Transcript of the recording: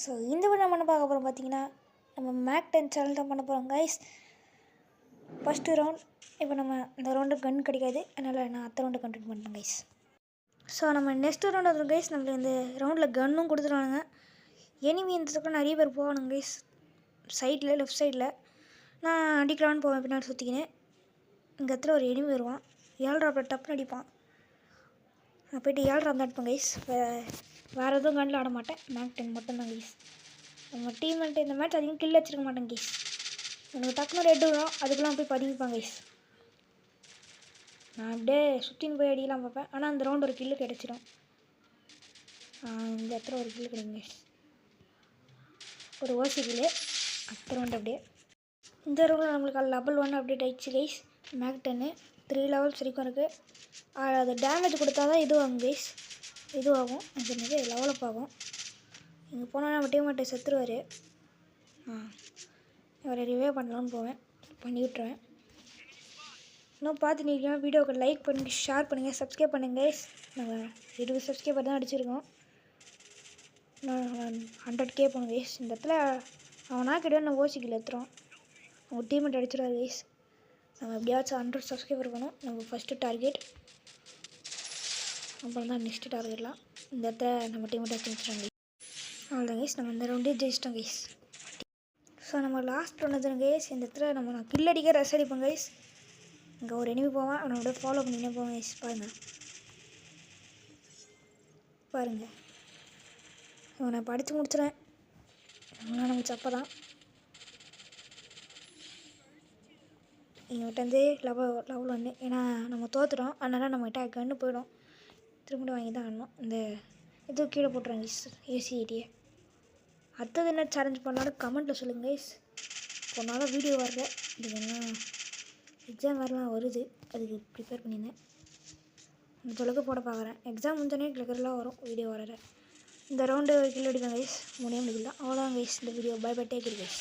So இந்த video நம்ம என்ன பார்க்க போகிறோம் பார்த்தீங்கன்னா, நம்ம மேக் 10 சேனல் தான் பண்ண போகிறோம் கைஸ். ஃபஸ்ட்டு ரவுண்ட் இப்போ நம்ம இந்த ரவுண்டு கன் கிடைக்காது, அதனால் நான் அடுத்த ரவுண்டு கண்டினியூ பண்ணுறேன் கைஸ். ஸோ நம்ம நெக்ஸ்ட் ரவுண்ட் வந்துடும் கைஸ். நம்மளுக்கு இந்த ரவுண்டில் கன்னும் கொடுத்துருவானுங்க. எனிமி இந்த பக்கம் நிறைய பேர் போகணுங்க கைஸ். சைடில் லெஃப்ட் சைடில் நான் அடிக்கலான்னு போவேன், பின்னாடி சுற்றிக்கினேன். இங்கே இடத்துல ஒரு எனிமி வருவான், 7 ட்ராப்பில் டப்புன்னு அடிப்பான். நான் போய்ட்டு 7 ட்ராப் தான் அடிப்பேன் கைஸ். வேறு எதுவும் கண்ணில் ஆட மாட்டேன், மேக் 10 மட்டும்தான் கைஸ். நம்ம டீம்மெண்ட்டு இந்த மேட்ச் அதிகம் கில் வச்சிருக்க மாட்டேன் கைஸ். எனக்கு டக்குனு ரெட்டு வரும், அதுக்கெல்லாம் போய் பதிவிப்பான் கைஸ். நான் அப்படியே சுற்றின்னு போய் அடிக்கலாம் பார்ப்பேன், ஆனால் அந்த ரவுண்ட் ஒரு கில்லு கிடச்சிடும். இந்த இடத்துல ஒரு கில்லு கிடைக்கும் கைஸ், ஒரு ஓசி கில்லு. அடுத்த ரவுண்ட் அப்படியே இந்த ரவுண்டில் நம்மளுக்கு லெவல் 1 அப்டேட் ஆகிடுச்சு கைஸ். மேக் 10 3 லெவல்ஸ் வரைக்கும் இருக்குது. அது டேமேஜ் கொடுத்தா தான் இதுவாகும் கைஸ், இதுவாகும் அது என்னது லெவலப் ஆகும். இங்கே போனால் நம்ம டீம்மேட்டை செத்துருவார். அவரை ரிவே பண்ணலான்னு போவேன், பண்ணி விட்டுருவேன். இன்னும் பார்த்துட்டு இருக்கேன். வீடியோவுக்கு லைக் பண்ணி ஷேர் பண்ணுங்கள், சப்ஸ்கிரைப் பண்ணுங்கள் கைஸ். நம்ம 20 சப்ஸ்கிரைபர் தான் அடிச்சிருக்கோம். 100K போகணும் கைஸ். இந்த இடத்துல அவனா கிடையாது, நம்ம ஓசிக்கில் எடுத்துகிறோம். அவங்க டீம்மேட் அடிச்சிடுவார் கைஸ். நம்ம எப்படியாச்சும் 100 சப்ஸ்கிரைபர் பண்ணோம். நம்ம ஃபஸ்ட்டு டார்கெட், அப்புறம் தான் நெக்ஸ்ட்டு டார்கெட்லாம். இந்த இடத்துல நம்ம டீம்மேட் வச்சுருவோம் கைஸ். அவ்வளோதான் கைஸ், நம்ம இந்த ரவுண்டே ஜெயிச்சிட்டோம் கைஸ். ஸோ நம்ம லாஸ்ட் ரவுண்ட் தான் கைஸ். இந்த இடத்துல நான் கில் அடிக்க ரஸ் அடிப்பேன் கைஸ். இங்கே ஒரு எனிமி போவான், அவனை அப்படியே ஃபாலோ பண்ணினே போவேன் கைஸ். பாருங்கள் இவனை படித்து முடிச்சிடுவேன். அவனா நம்ம சப்பை தான். எங்கள்கிட்ட வந்து லெவல் 1, ஏன்னா நம்ம தோற்றுட்டோம், அதனால் நம்மகிட்ட கன்று போயிடும். திரும்ப வாங்கி தான் ஆடணும். இந்த இது கீழே போட்டுருவாங்க கைஸ், AC80. அடுத்தது என்ன சேலஞ்ச் பண்ணாலும் கமெண்ட்டில் சொல்லுங்கள் கைஸ். போனால வீடியோ வரல, இதுக்கு என்ன எக்ஸாம் வரலாம் வருது, அதுக்கு ப்ரிப்பேர் பண்ணியிருந்தேன். இந்த தொலைக்கு போட பார்க்குறேன். எக்ஸாம் முடிஞ்சோடனே கிளக்கரெலாம் வரும், வீடியோ வரல. இந்த ரவுண்டு கில் அடிப்பேன் கைஸ். 3 கில் தான், அவ்வளோதான் கைஸ். இந்த video bye bye, take care guys.